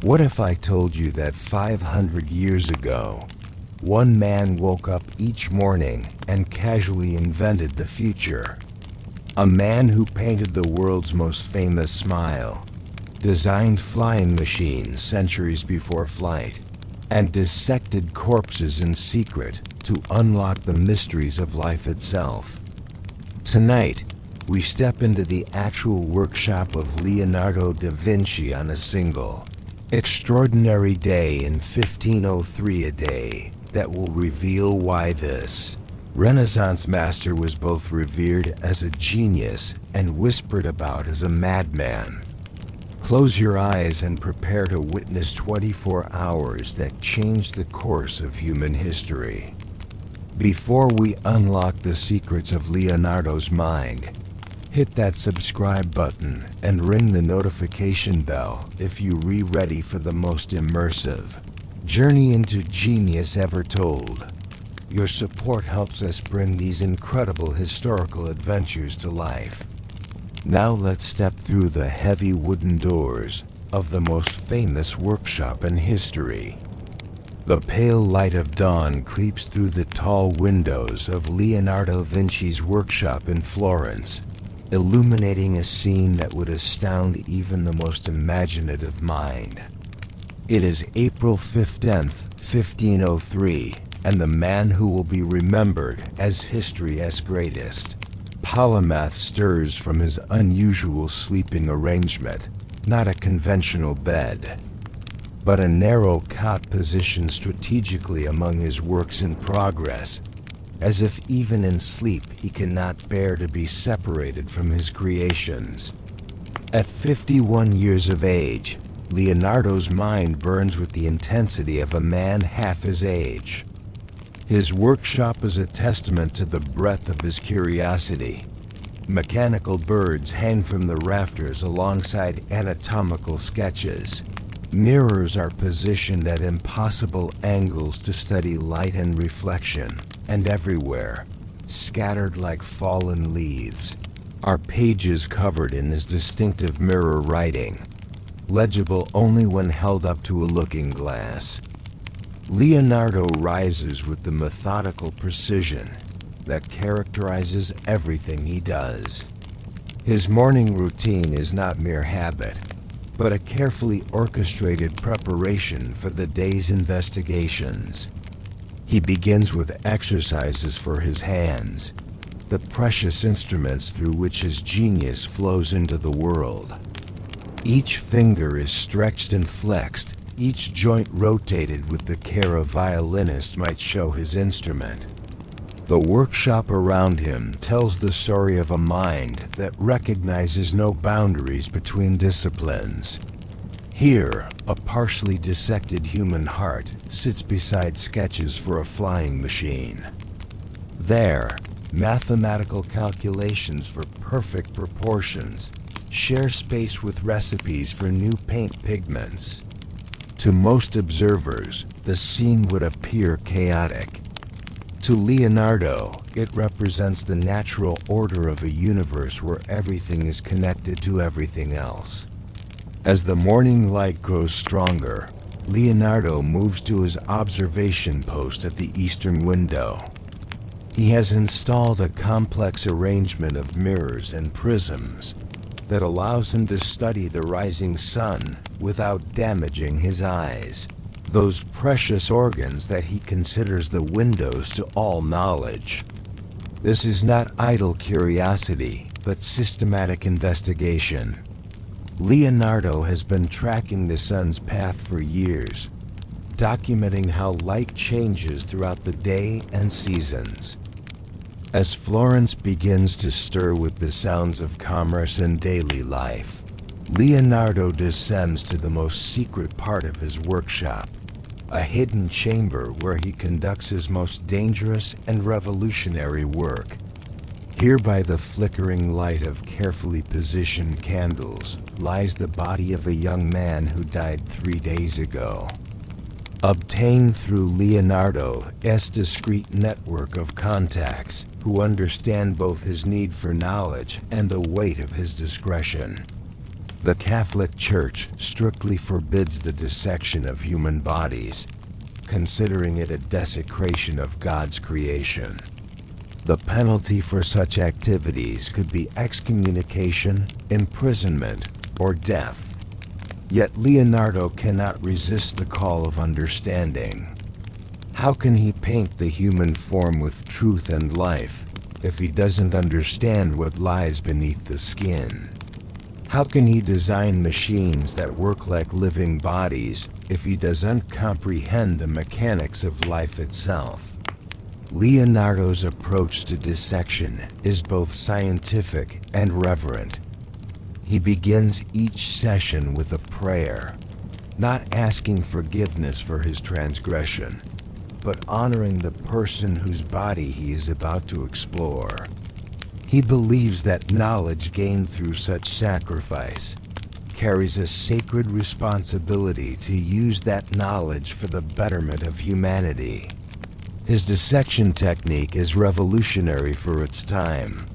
What if I told you that 500 years ago, one man woke up each morning and casually invented the future? A man who painted the world's most famous smile, designed flying machines centuries before flight, and dissected corpses in secret to unlock the mysteries of life itself. Tonight, we step into the actual workshop of Leonardo da Vinci on a single, extraordinary day in 1503, a day that will reveal why this Renaissance master was both revered as a genius and whispered about as a madman. Close your eyes and prepare to witness 24 hours that changed the course of human history. Before we unlock the secrets of Leonardo's mind, hit that subscribe button and ring the notification bell if you're ready for the most immersive journey into genius ever told. Your support helps us bring these incredible historical adventures to life. Now let's step through the heavy wooden doors of the most famous workshop in history. The pale light of dawn creeps through the tall windows of Leonardo Vinci's workshop in Florence, illuminating a scene that would astound even the most imaginative mind. It is April 15th, 1503, and the man who will be remembered as history's greatest polymath stirs from his unusual sleeping arrangement, not a conventional bed, but a narrow cot positioned strategically among his works in progress, as if even in sleep he cannot bear to be separated from his creations. At 51 years of age, Leonardo's mind burns with the intensity of a man half his age. His workshop is a testament to the breadth of his curiosity. Mechanical birds hang from the rafters alongside anatomical sketches. Mirrors are positioned at impossible angles to study light and reflection, and everywhere, scattered like fallen leaves, are pages covered in his distinctive mirror writing, legible only when held up to a looking glass. Leonardo rises with the methodical precision that characterizes everything he does. His morning routine is not mere habit, but a carefully orchestrated preparation for the day's investigations. He begins with exercises for his hands, the precious instruments through which his genius flows into the world. Each finger is stretched and flexed, each joint rotated with the care a violinist might show his instrument. The workshop around him tells the story of a mind that recognizes no boundaries between disciplines. Here, a partially dissected human heart sits beside sketches for a flying machine. There, mathematical calculations for perfect proportions share space with recipes for new paint pigments. To most observers, the scene would appear chaotic. To Leonardo, it represents the natural order of a universe where everything is connected to everything else. As the morning light grows stronger, Leonardo moves to his observation post at the eastern window. He has installed a complex arrangement of mirrors and prisms that allows him to study the rising sun without damaging his eyes, those precious organs that he considers the windows to all knowledge. This is not idle curiosity, but systematic investigation. Leonardo has been tracking the sun's path for years, documenting how light changes throughout the day and seasons. As Florence begins to stir with the sounds of commerce and daily life, Leonardo descends to the most secret part of his workshop, a hidden chamber where he conducts his most dangerous and revolutionary work. Here by the flickering light of carefully positioned candles lies the body of a young man who died 3 days ago. Obtained through Leonardo's discreet network of contacts who understand both his need for knowledge and the weight of his discretion. The Catholic Church strictly forbids the dissection of human bodies, considering it a desecration of God's creation. The penalty for such activities could be excommunication, imprisonment, or death. Yet Leonardo cannot resist the call of understanding. How can he paint the human form with truth and life if he doesn't understand what lies beneath the skin? How can he design machines that work like living bodies if he doesn't comprehend the mechanics of life itself? Leonardo's approach to dissection is both scientific and reverent. He begins each session with a prayer, not asking forgiveness for his transgression, but honoring the person whose body he is about to explore. He believes that knowledge gained through such sacrifice carries a sacred responsibility to use that knowledge for the betterment of humanity. His dissection technique is revolutionary for its time.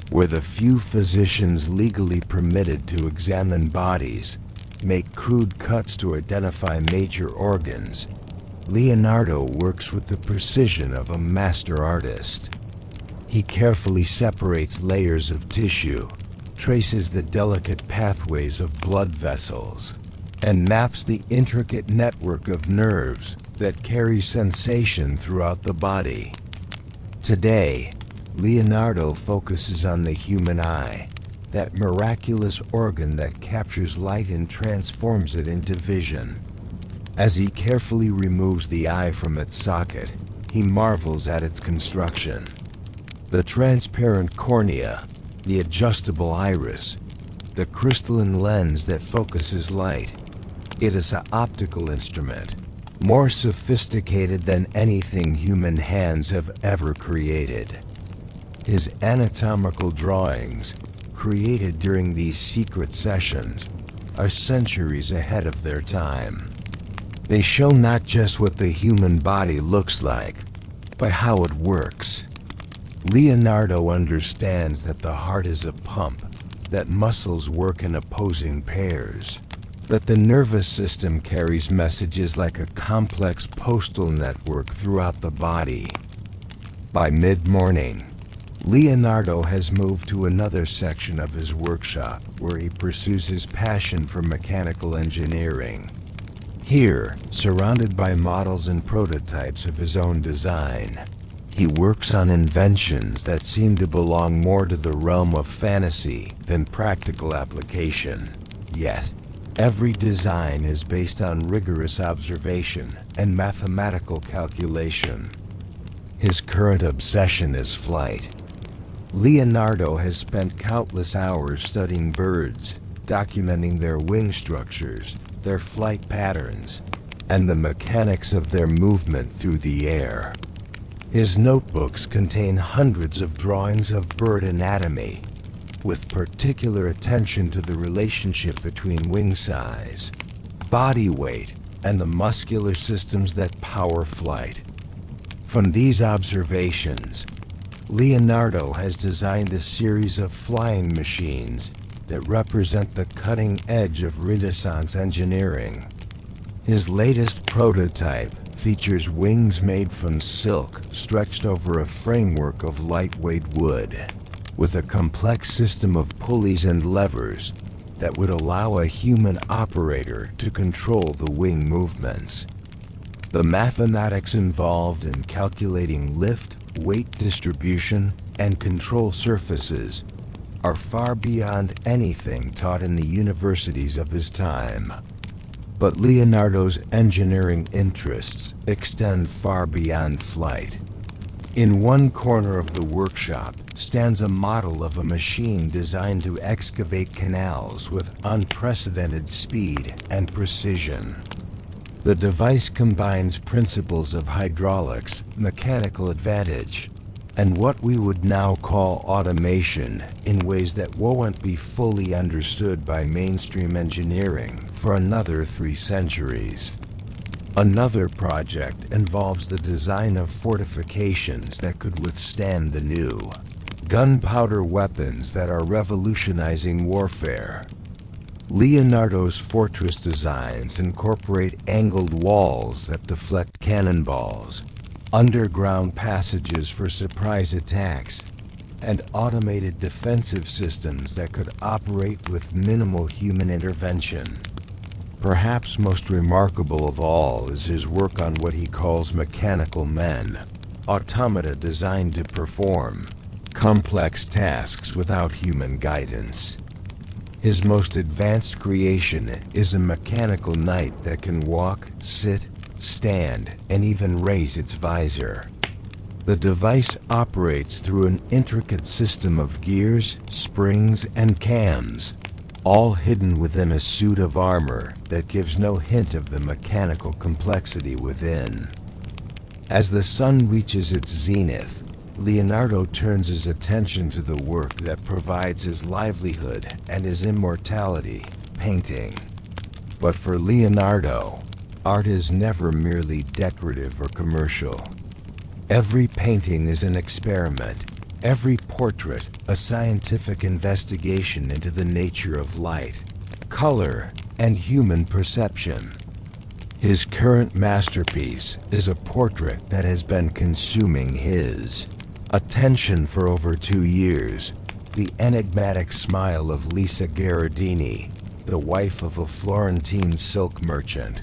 Where the few physicians legally permitted to examine bodies make crude cuts to identify major organs, Leonardo works with the precision of a master artist. He carefully separates layers of tissue, traces the delicate pathways of blood vessels, and maps the intricate network of nerves that carry sensation throughout the body. Today, Leonardo focuses on the human eye, that miraculous organ that captures light and transforms it into vision. As he carefully removes the eye from its socket, he marvels at its construction. The transparent cornea, the adjustable iris, the crystalline lens that focuses light. It is an optical instrument, more sophisticated than anything human hands have ever created. His anatomical drawings, created during these secret sessions, are centuries ahead of their time. They show not just what the human body looks like, but how it works. Leonardo understands that the heart is a pump, that muscles work in opposing pairs, that the nervous system carries messages like a complex postal network throughout the body. By mid-morning, Leonardo has moved to another section of his workshop where he pursues his passion for mechanical engineering. Here, surrounded by models and prototypes of his own design, he works on inventions that seem to belong more to the realm of fantasy than practical application. Yet, every design is based on rigorous observation and mathematical calculation. His current obsession is flight. Leonardo has spent countless hours studying birds, documenting their wing structures, their flight patterns, and the mechanics of their movement through the air. His notebooks contain hundreds of drawings of bird anatomy, with particular attention to the relationship between wing size, body weight, and the muscular systems that power flight. From these observations, Leonardo has designed a series of flying machines that represent the cutting edge of Renaissance engineering. His latest prototype features wings made from silk stretched over a framework of lightweight wood, with a complex system of pulleys and levers that would allow a human operator to control the wing movements. The mathematics involved in calculating lift, weight distribution, and control surfaces are far beyond anything taught in the universities of his time. But Leonardo's engineering interests extend far beyond flight. In one corner of the workshop stands a model of a machine designed to excavate canals with unprecedented speed and precision. The device combines principles of hydraulics, mechanical advantage, and what we would now call automation in ways that won't be fully understood by mainstream engineering for another 3 centuries. Another project involves the design of fortifications that could withstand the new gunpowder weapons that are revolutionizing warfare. Leonardo's fortress designs incorporate angled walls that deflect cannonballs, underground passages for surprise attacks, and automated defensive systems that could operate with minimal human intervention. Perhaps most remarkable of all is his work on what he calls mechanical men, automata designed to perform complex tasks without human guidance. His most advanced creation is a mechanical knight that can walk, sit, stand, and even raise its visor. The device operates through an intricate system of gears, springs, and cams, all hidden within a suit of armor that gives no hint of the mechanical complexity within. As the sun reaches its zenith, Leonardo turns his attention to the work that provides his livelihood and his immortality, painting. But for Leonardo, art is never merely decorative or commercial. Every painting is an experiment, every portrait a scientific investigation into the nature of light, color, and human perception. His current masterpiece is a portrait that has been consuming his attention for over 2 years, the enigmatic smile of Lisa Gherardini, the wife of a Florentine silk merchant.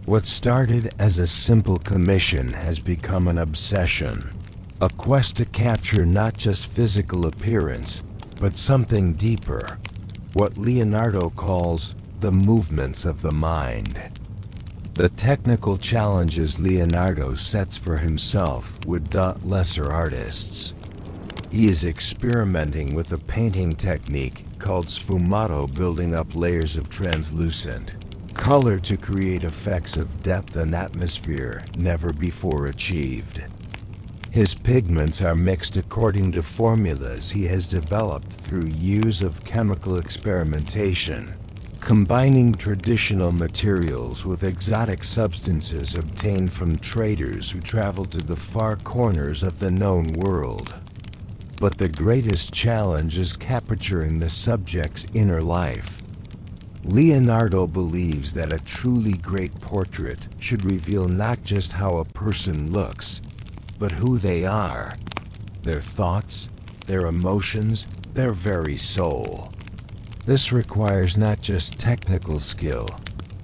What started as a simple commission has become an obsession, a quest to capture not just physical appearance, but something deeper, what Leonardo calls the movements of the mind. The technical challenges Leonardo sets for himself would daunt lesser artists. He is experimenting with a painting technique called sfumato, building up layers of translucent color to create effects of depth and atmosphere never before achieved. His pigments are mixed according to formulas he has developed through years of chemical experimentation, combining traditional materials with exotic substances obtained from traders who traveled to the far corners of the known world. But the greatest challenge is capturing the subject's inner life. Leonardo believes that a truly great portrait should reveal not just how a person looks, but who they are, their thoughts, their emotions, their very soul. This requires not just technical skill,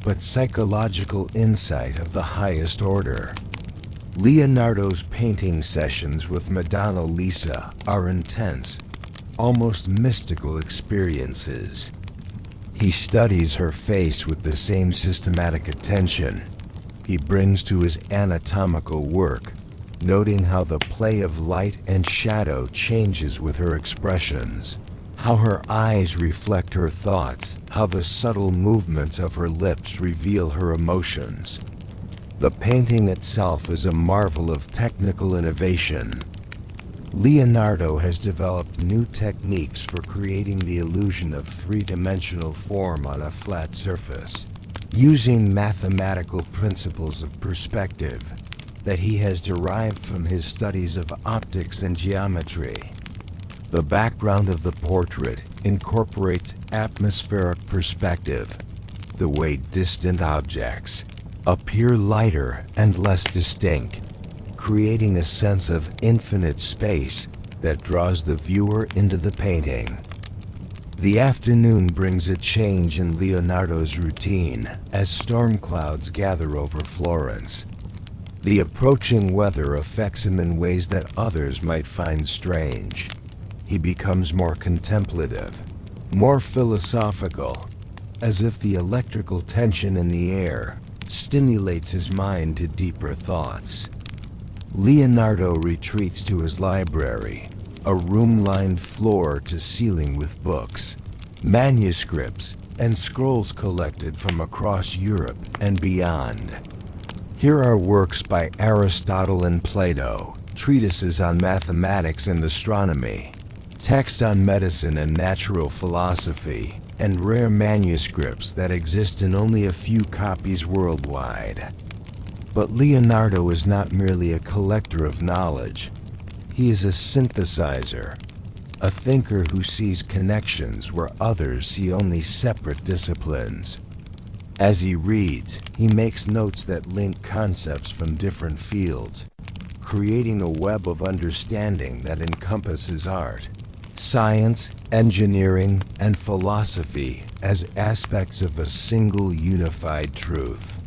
but psychological insight of the highest order. Leonardo's painting sessions with Madonna Lisa are intense, almost mystical experiences. He studies her face with the same systematic attention he brings to his anatomical work, noting how the play of light and shadow changes with her expressions, how her eyes reflect her thoughts, how the subtle movements of her lips reveal her emotions. The painting itself is a marvel of technical innovation. Leonardo has developed new techniques for creating the illusion of three-dimensional form on a flat surface, using mathematical principles of perspective that he has derived from his studies of optics and geometry. The background of the portrait incorporates atmospheric perspective, the way distant objects appear lighter and less distinct, creating a sense of infinite space that draws the viewer into the painting. The afternoon brings a change in Leonardo's routine as storm clouds gather over Florence. The approaching weather affects him in ways that others might find strange. He becomes more contemplative, more philosophical, as if the electrical tension in the air stimulates his mind to deeper thoughts. Leonardo retreats to his library, a room lined floor to ceiling with books, manuscripts, and scrolls collected from across Europe and beyond. Here are works by Aristotle and Plato, treatises on mathematics and astronomy, texts on medicine and natural philosophy, and rare manuscripts that exist in only a few copies worldwide. But Leonardo is not merely a collector of knowledge. He is a synthesizer, a thinker who sees connections where others see only separate disciplines. As he reads, he makes notes that link concepts from different fields, creating a web of understanding that encompasses art, science, engineering, and philosophy as aspects of a single unified truth.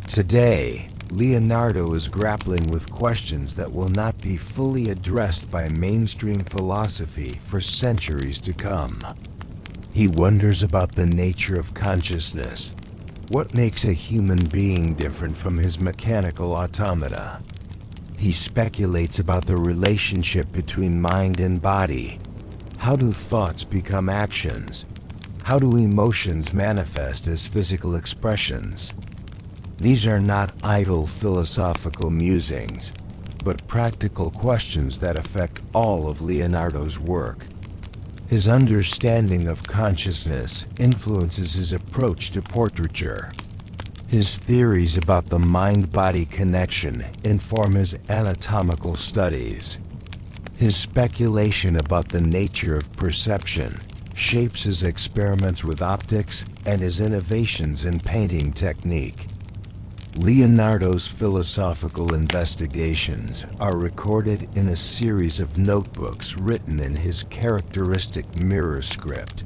Today, Leonardo is grappling with questions that will not be fully addressed by mainstream philosophy for centuries to come. He wonders about the nature of consciousness. What makes a human being different from his mechanical automata? He speculates about the relationship between mind and body. How do thoughts become actions? How do emotions manifest as physical expressions? These are not idle philosophical musings, but practical questions that affect all of Leonardo's work. His understanding of consciousness influences his approach to portraiture. His theories about the mind-body connection inform his anatomical studies. His speculation about the nature of perception shapes his experiments with optics and his innovations in painting technique. Leonardo's philosophical investigations are recorded in a series of notebooks written in his characteristic mirror script.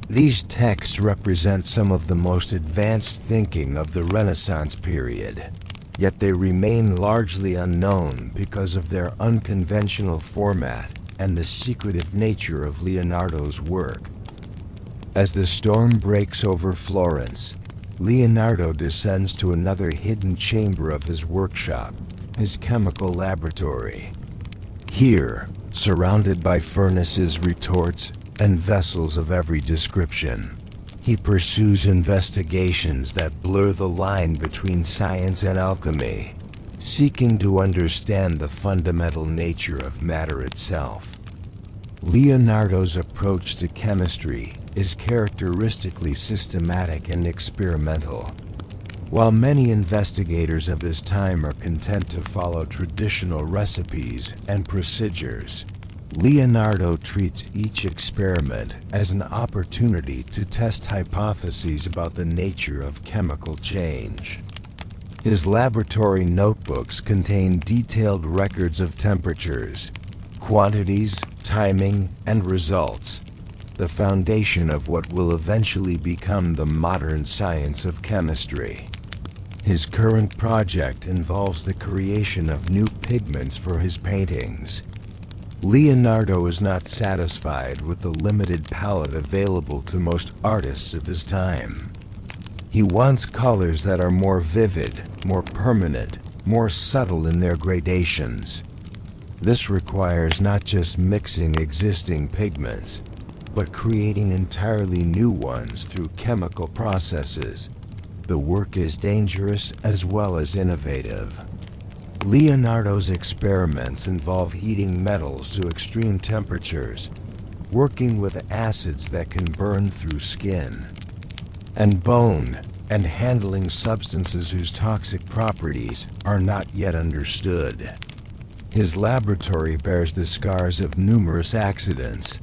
These texts represent some of the most advanced thinking of the Renaissance period, yet they remain largely unknown because of their unconventional format and the secretive nature of Leonardo's work. As the storm breaks over Florence, Leonardo descends to another hidden chamber of his workshop, his chemical laboratory. Here, surrounded by furnaces, retorts, and vessels of every description, he pursues investigations that blur the line between science and alchemy, seeking to understand the fundamental nature of matter itself. Leonardo's approach to chemistry is characteristically systematic and experimental. While many investigators of his time are content to follow traditional recipes and procedures, Leonardo treats each experiment as an opportunity to test hypotheses about the nature of chemical change. His laboratory notebooks contain detailed records of temperatures, quantities, timing, and results, the foundation of what will eventually become the modern science of chemistry. His current project involves the creation of new pigments for his paintings. Leonardo is not satisfied with the limited palette available to most artists of his time. He wants colors that are more vivid, more permanent, more subtle in their gradations. This requires not just mixing existing pigments, but creating entirely new ones through chemical processes. The work is dangerous as well as innovative. Leonardo's experiments involve heating metals to extreme temperatures, working with acids that can burn through skin and bone, and handling substances whose toxic properties are not yet understood. His laboratory bears the scars of numerous accidents,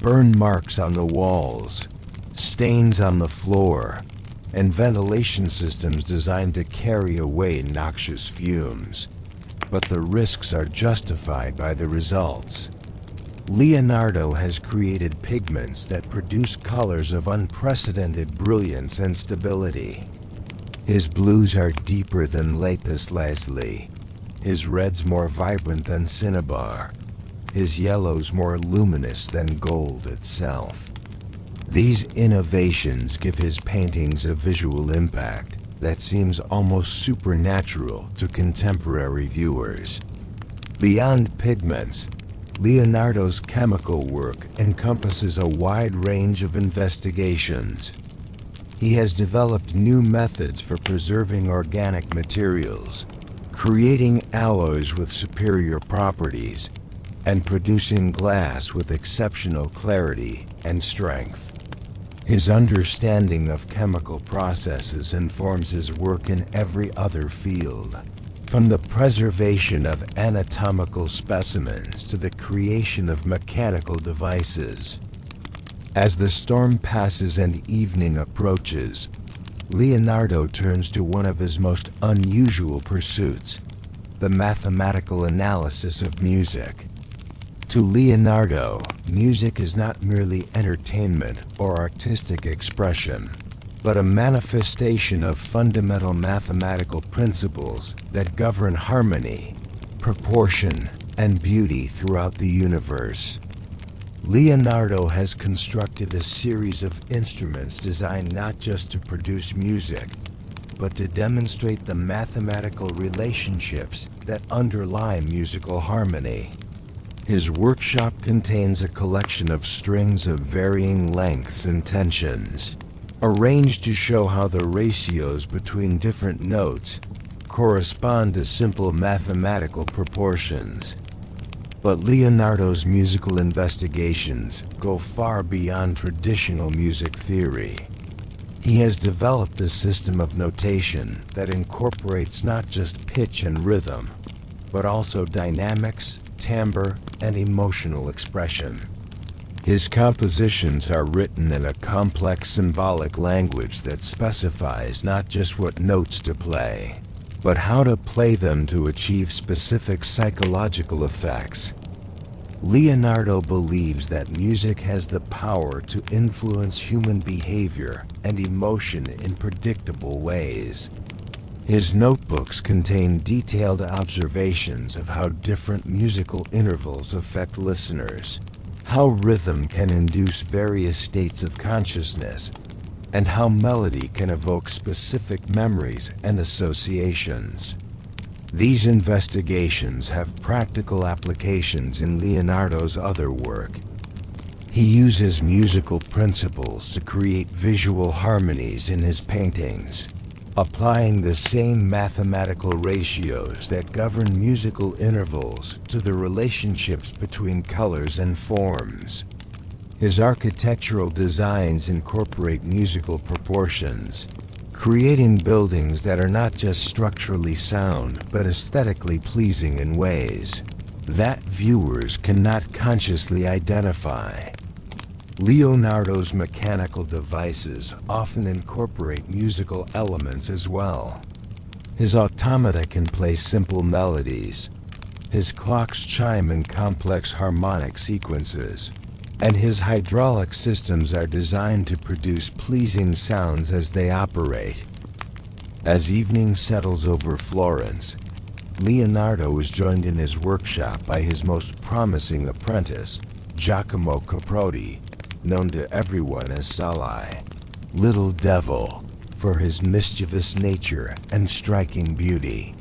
burn marks on the walls, stains on the floor, and ventilation systems designed to carry away noxious fumes. But the risks are justified by the results. Leonardo has created pigments that produce colors of unprecedented brilliance and stability. His blues are deeper than lapis lazuli, his reds more vibrant than cinnabar, his yellows more luminous than gold itself. These innovations give his paintings a visual impact that seems almost supernatural to contemporary viewers. Beyond pigments, Leonardo's chemical work encompasses a wide range of investigations. He has developed new methods for preserving organic materials, creating alloys with superior properties, and producing glass with exceptional clarity and strength. His understanding of chemical processes informs his work in every other field. From the preservation of anatomical specimens to the creation of mechanical devices. As the storm passes and evening approaches, Leonardo turns to one of his most unusual pursuits, the mathematical analysis of music. To Leonardo, music is not merely entertainment or artistic expression, but a manifestation of fundamental mathematical principles that govern harmony, proportion, and beauty throughout the universe. Leonardo has constructed a series of instruments designed not just to produce music, but to demonstrate the mathematical relationships that underlie musical harmony. His workshop contains a collection of strings of varying lengths and tensions, arranged to show how the ratios between different notes correspond to simple mathematical proportions. But Leonardo's musical investigations go far beyond traditional music theory. He has developed a system of notation that incorporates not just pitch and rhythm, but also dynamics, timbre, and emotional expression. His compositions are written in a complex symbolic language that specifies not just what notes to play, but how to play them to achieve specific psychological effects. Leonardo believes that music has the power to influence human behavior and emotion in predictable ways. His notebooks contain detailed observations of how different musical intervals affect listeners, how rhythm can induce various states of consciousness, and how melody can evoke specific memories and associations. These investigations have practical applications in Leonardo's other work. He uses musical principles to create visual harmonies in his paintings, applying the same mathematical ratios that govern musical intervals to the relationships between colors and forms. His architectural designs incorporate musical proportions, creating buildings that are not just structurally sound, but aesthetically pleasing in ways that viewers cannot consciously identify. Leonardo's mechanical devices often incorporate musical elements as well. His automata can play simple melodies, his clocks chime in complex harmonic sequences, and his hydraulic systems are designed to produce pleasing sounds as they operate. As evening settles over Florence, Leonardo is joined in his workshop by his most promising apprentice, Giacomo Caproti, known to everyone as Salai, Little Devil, for his mischievous nature and striking beauty.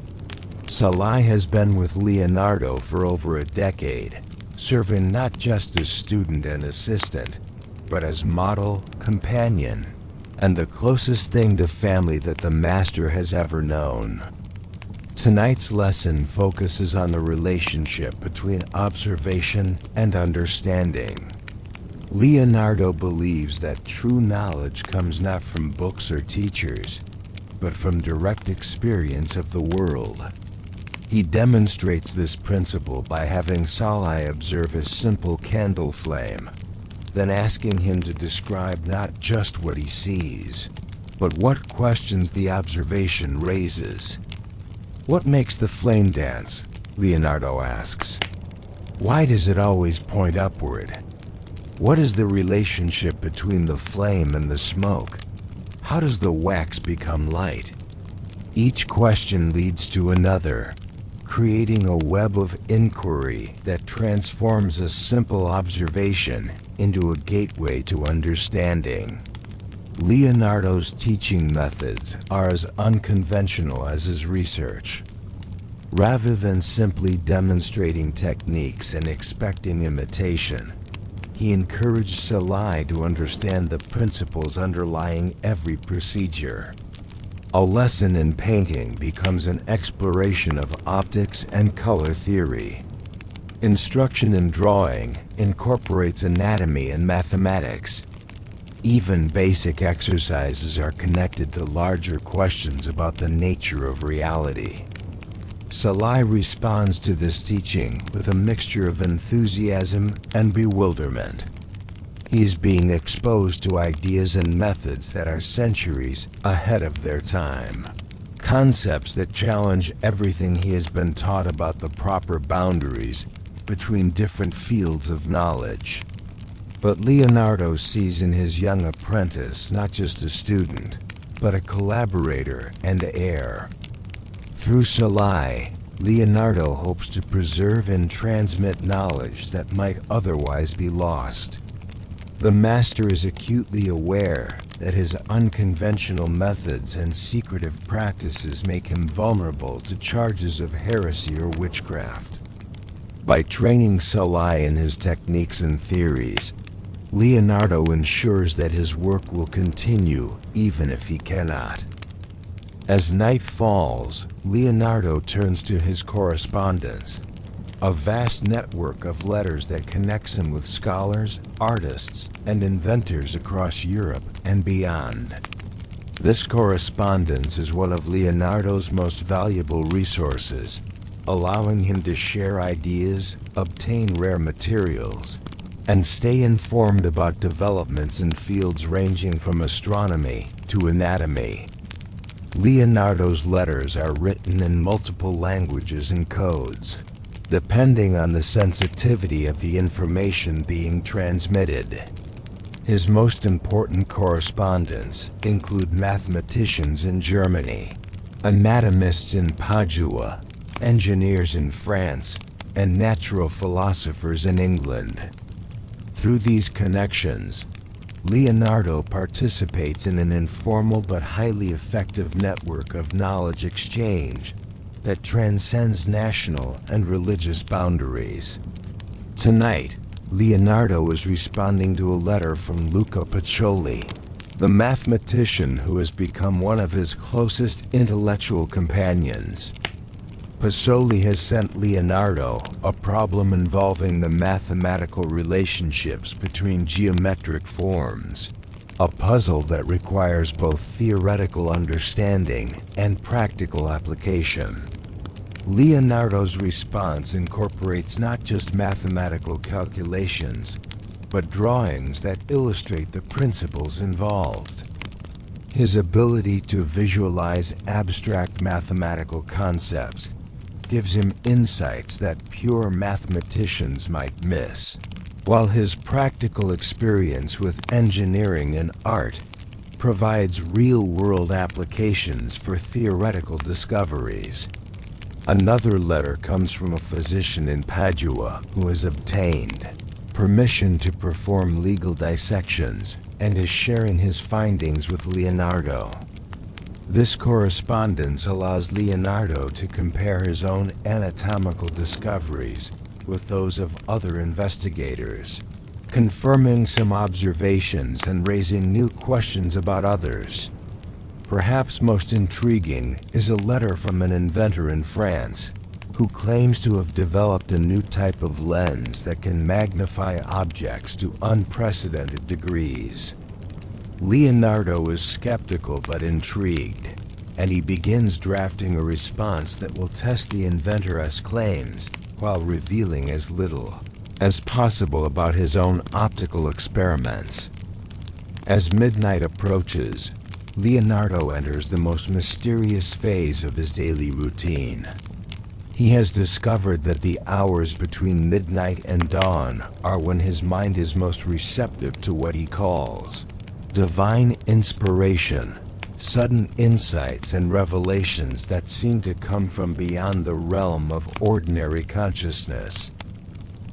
Salai has been with Leonardo for over a decade, serving not just as student and assistant, but as model, companion, and the closest thing to family that the master has ever known. Tonight's lesson focuses on the relationship between observation and understanding. Leonardo believes that true knowledge comes not from books or teachers, but from direct experience of the world. He demonstrates this principle by having Salai observe a simple candle flame, then asking him to describe not just what he sees, but what questions the observation raises. "What makes the flame dance?" Leonardo asks. "Why does it always point upward? What is the relationship between the flame and the smoke? How does the wax become light?" Each question leads to another, creating a web of inquiry that transforms a simple observation into a gateway to understanding. Leonardo's teaching methods are as unconventional as his research. Rather than simply demonstrating techniques and expecting imitation, he encouraged Salai to understand the principles underlying every procedure. A lesson in painting becomes an exploration of optics and color theory. Instruction in drawing incorporates anatomy and mathematics. Even basic exercises are connected to larger questions about the nature of reality. Salai responds to this teaching with a mixture of enthusiasm and bewilderment. He's being exposed to ideas and methods that are centuries ahead of their time. Concepts that challenge everything he has been taught about the proper boundaries between different fields of knowledge. But Leonardo sees in his young apprentice not just a student, but a collaborator and heir. Through Salai, Leonardo hopes to preserve and transmit knowledge that might otherwise be lost. The master is acutely aware that his unconventional methods and secretive practices make him vulnerable to charges of heresy or witchcraft. By training Salai in his techniques and theories, Leonardo ensures that his work will continue even if he cannot. As night falls, Leonardo turns to his correspondence, a vast network of letters that connects him with scholars, artists, and inventors across Europe and beyond. This correspondence is one of Leonardo's most valuable resources, allowing him to share ideas, obtain rare materials, and stay informed about developments in fields ranging from astronomy to anatomy. Leonardo's letters are written in multiple languages and codes, depending on the sensitivity of the information being transmitted. His most important correspondents include mathematicians in Germany, anatomists in Padua, engineers in France, and natural philosophers in England. Through these connections, Leonardo participates in an informal but highly effective network of knowledge exchange that transcends national and religious boundaries. Tonight, Leonardo is responding to a letter from Luca Pacioli, the mathematician who has become one of his closest intellectual companions. Pacioli has sent Leonardo a problem involving the mathematical relationships between geometric forms, a puzzle that requires both theoretical understanding and practical application. Leonardo's response incorporates not just mathematical calculations, but drawings that illustrate the principles involved. His ability to visualize abstract mathematical concepts gives him insights that pure mathematicians might miss, while his practical experience with engineering and art provides real-world applications for theoretical discoveries. Another letter comes from a physician in Padua who has obtained permission to perform legal dissections and is sharing his findings with Leonardo. This correspondence allows Leonardo to compare his own anatomical discoveries with those of other investigators, confirming some observations and raising new questions about others. Perhaps most intriguing is a letter from an inventor in France who claims to have developed a new type of lens that can magnify objects to unprecedented degrees. Leonardo is skeptical but intrigued, and he begins drafting a response that will test the inventor's claims while revealing as little as possible about his own optical experiments. As midnight approaches, Leonardo enters the most mysterious phase of his daily routine. He has discovered that the hours between midnight and dawn are when his mind is most receptive to what he calls divine inspiration, sudden insights and revelations that seem to come from beyond the realm of ordinary consciousness.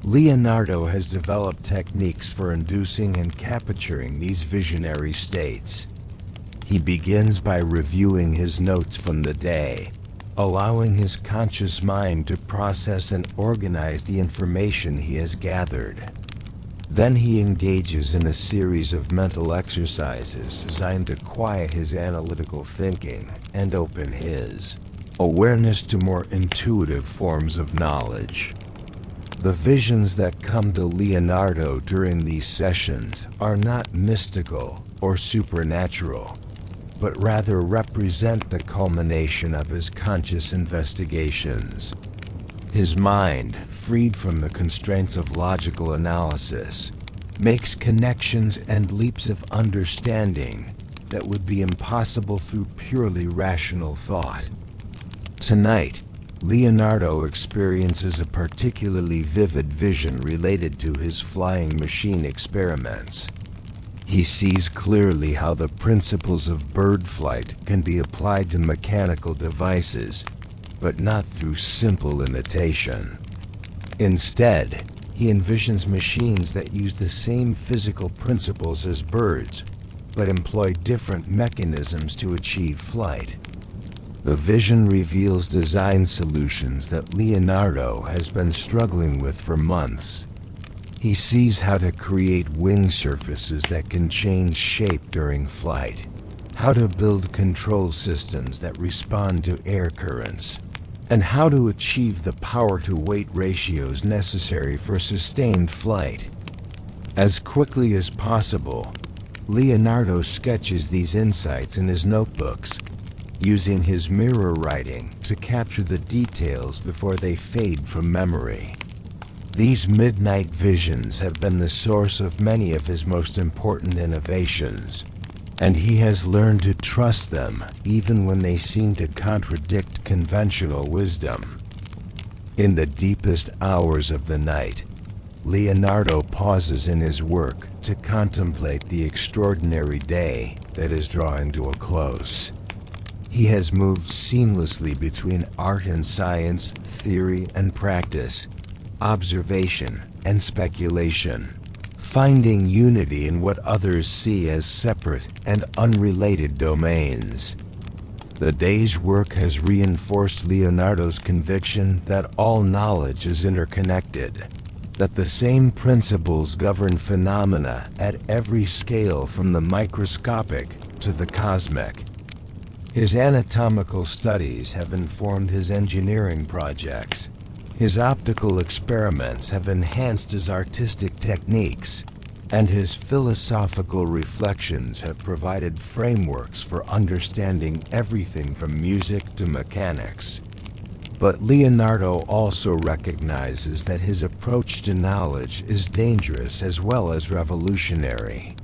Leonardo has developed techniques for inducing and capturing these visionary states. He begins by reviewing his notes from the day, allowing his conscious mind to process and organize the information he has gathered. Then he engages in a series of mental exercises designed to quiet his analytical thinking and open his awareness to more intuitive forms of knowledge. The visions that come to Leonardo during these sessions are not mystical or supernatural. but rather represent the culmination of his conscious investigations. His mind, freed from the constraints of logical analysis, makes connections and leaps of understanding that would be impossible through purely rational thought. Tonight, Leonardo experiences a particularly vivid vision related to his flying machine experiments. He sees clearly how the principles of bird flight can be applied to mechanical devices, but not through simple imitation. Instead, he envisions machines that use the same physical principles as birds, but employ different mechanisms to achieve flight. The vision reveals design solutions that Leonardo has been struggling with for months. He sees how to create wing surfaces that can change shape during flight, how to build control systems that respond to air currents, and how to achieve the power-to-weight ratios necessary for sustained flight. As quickly as possible, Leonardo sketches these insights in his notebooks, using his mirror writing to capture the details before they fade from memory. These midnight visions have been the source of many of his most important innovations, and he has learned to trust them even when they seem to contradict conventional wisdom. In the deepest hours of the night, Leonardo pauses in his work to contemplate the extraordinary day that is drawing to a close. He has moved seamlessly between art and science, theory and practice, observation and speculation, finding unity in what others see as separate and unrelated domains. The day's work has reinforced Leonardo's conviction that all knowledge is interconnected, that the same principles govern phenomena at every scale from the microscopic to the cosmic. His anatomical studies have informed his engineering projects. His optical experiments have enhanced his artistic techniques, and his philosophical reflections have provided frameworks for understanding everything from music to mechanics. But Leonardo also recognizes that his approach to knowledge is dangerous as well as revolutionary.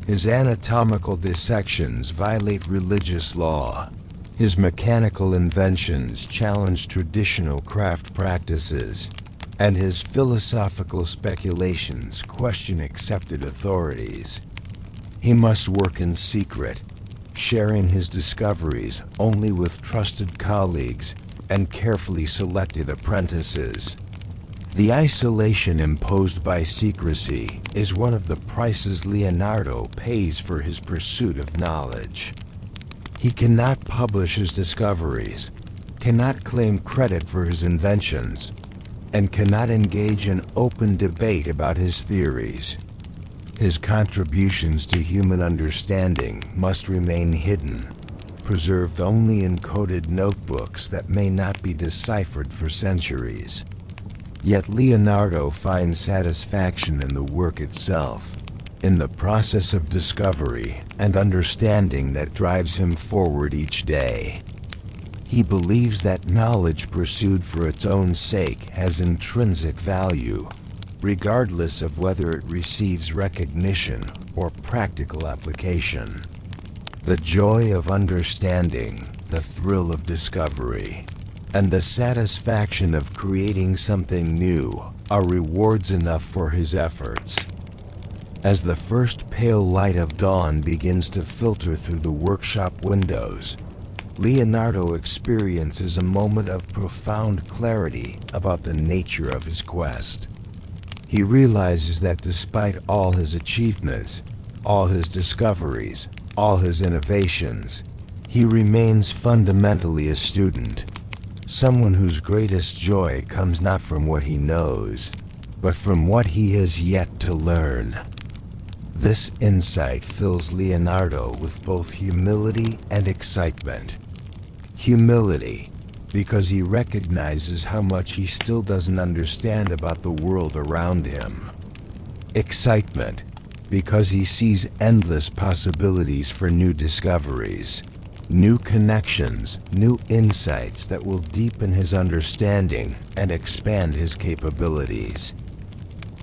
His anatomical dissections violate religious law. His mechanical inventions challenge traditional craft practices, and his philosophical speculations question accepted authorities. He must work in secret, sharing his discoveries only with trusted colleagues and carefully selected apprentices. The isolation imposed by secrecy is one of the prices Leonardo pays for his pursuit of knowledge. He cannot publish his discoveries, cannot claim credit for his inventions, and cannot engage in open debate about his theories. His contributions to human understanding must remain hidden, preserved only in coded notebooks that may not be deciphered for centuries. Yet Leonardo finds satisfaction in the work itself, in the process of discovery and understanding that drives him forward each day. He believes that knowledge pursued for its own sake has intrinsic value, regardless of whether it receives recognition or practical application. The joy of understanding, the thrill of discovery, and the satisfaction of creating something new are rewards enough for his efforts. As the first pale light of dawn begins to filter through the workshop windows, Leonardo experiences a moment of profound clarity about the nature of his quest. He realizes that despite all his achievements, all his discoveries, all his innovations, he remains fundamentally a student, someone whose greatest joy comes not from what he knows, but from what he has yet to learn. This insight fills Leonardo with both humility and excitement. Humility, because he recognizes how much he still doesn't understand about the world around him. Excitement, because he sees endless possibilities for new discoveries, new connections, new insights that will deepen his understanding and expand his capabilities.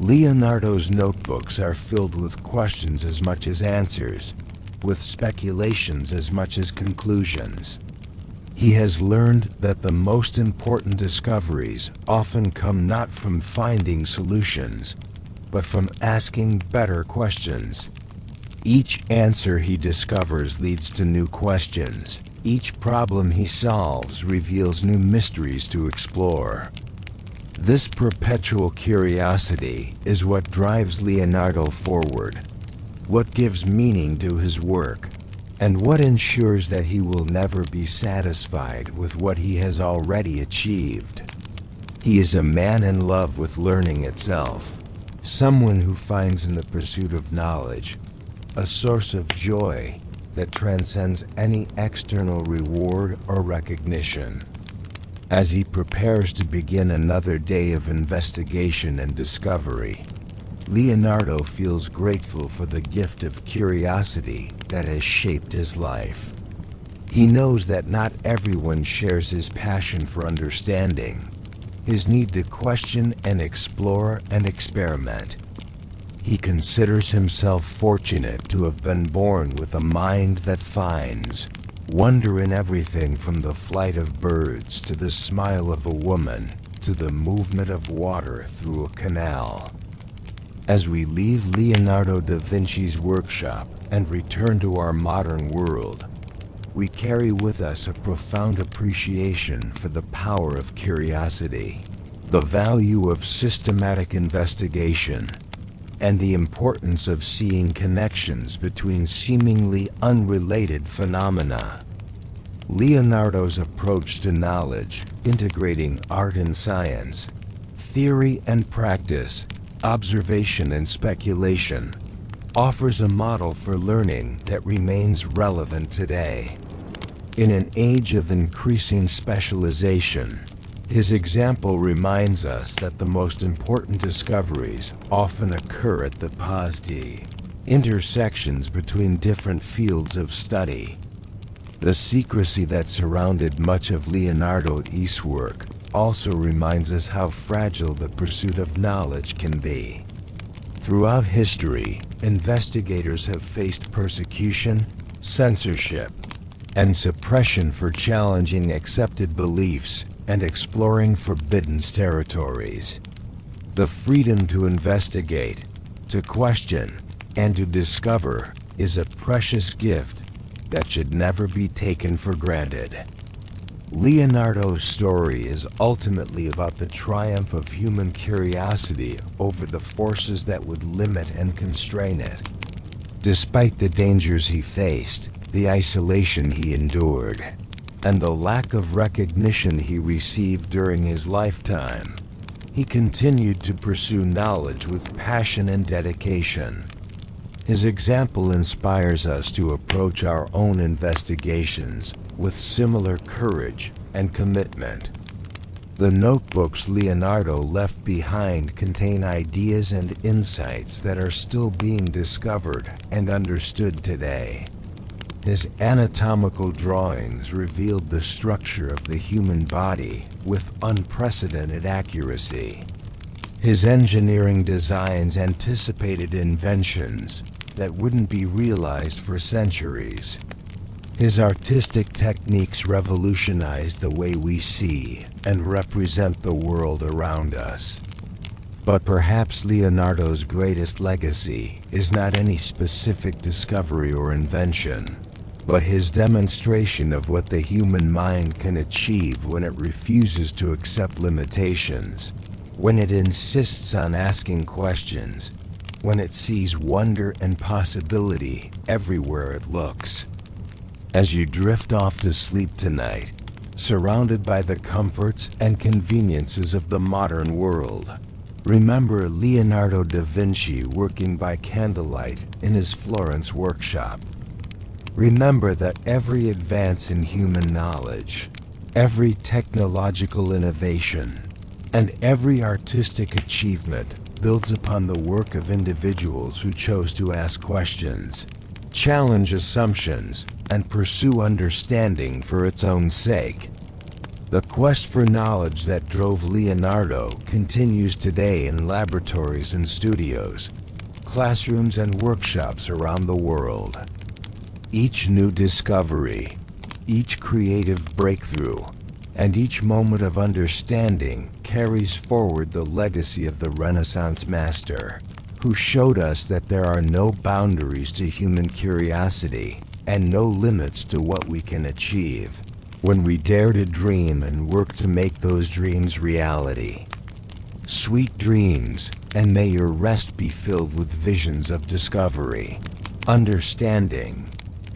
Leonardo's notebooks are filled with questions as much as answers, with speculations as much as conclusions. He has learned that the most important discoveries often come not from finding solutions, but from asking better questions. Each answer he discovers leads to new questions. Each problem he solves reveals new mysteries to explore. This perpetual curiosity is what drives Leonardo forward, what gives meaning to his work, and what ensures that he will never be satisfied with what he has already achieved. He is a man in love with learning itself, someone who finds in the pursuit of knowledge a source of joy that transcends any external reward or recognition. As he prepares to begin another day of investigation and discovery, Leonardo feels grateful for the gift of curiosity that has shaped his life. He knows that not everyone shares his passion for understanding, his need to question and explore and experiment. He considers himself fortunate to have been born with a mind that finds wonder in everything from the flight of birds to the smile of a woman to the movement of water through a canal. As we leave Leonardo da Vinci's workshop and return to our modern world, we carry with us a profound appreciation for the power of curiosity, the value of systematic investigation, and the importance of seeing connections between seemingly unrelated phenomena. Leonardo's approach to knowledge, integrating art and science, theory and practice, observation and speculation, offers a model for learning that remains relevant today. In an age of increasing specialization, his example reminds us that the most important discoveries often occur at the intersections between different fields of study. The secrecy that surrounded much of Leonardo's work also reminds us how fragile the pursuit of knowledge can be. Throughout history, investigators have faced persecution, censorship, and suppression for challenging accepted beliefs and exploring forbidden territories. The freedom to investigate, to question, and to discover is a precious gift that should never be taken for granted. Leonardo's story is ultimately about the triumph of human curiosity over the forces that would limit and constrain it. Despite the dangers he faced, the isolation he endured, and the lack of recognition he received during his lifetime, he continued to pursue knowledge with passion and dedication. His example inspires us to approach our own investigations with similar courage and commitment. The notebooks Leonardo left behind contain ideas and insights that are still being discovered and understood today. His anatomical drawings revealed the structure of the human body with unprecedented accuracy. His engineering designs anticipated inventions that wouldn't be realized for centuries. His artistic techniques revolutionized the way we see and represent the world around us. But perhaps Leonardo's greatest legacy is not any specific discovery or invention, but his demonstration of what the human mind can achieve when it refuses to accept limitations, when it insists on asking questions, when it sees wonder and possibility everywhere it looks. As you drift off to sleep tonight, surrounded by the comforts and conveniences of the modern world, remember Leonardo da Vinci working by candlelight in his Florence workshop. Remember that every advance in human knowledge, every technological innovation, and every artistic achievement builds upon the work of individuals who chose to ask questions, challenge assumptions, and pursue understanding for its own sake. The quest for knowledge that drove Leonardo continues today in laboratories and studios, classrooms and workshops around the world. Each new discovery, each creative breakthrough, and each moment of understanding carries forward the legacy of the Renaissance master, who showed us that there are no boundaries to human curiosity and no limits to what we can achieve when we dare to dream and work to make those dreams reality. Sweet dreams, and may your rest be filled with visions of discovery, understanding,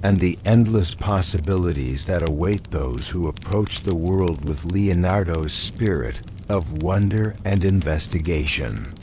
and the endless possibilities that await those who approach the world with Leonardo's spirit of wonder and investigation.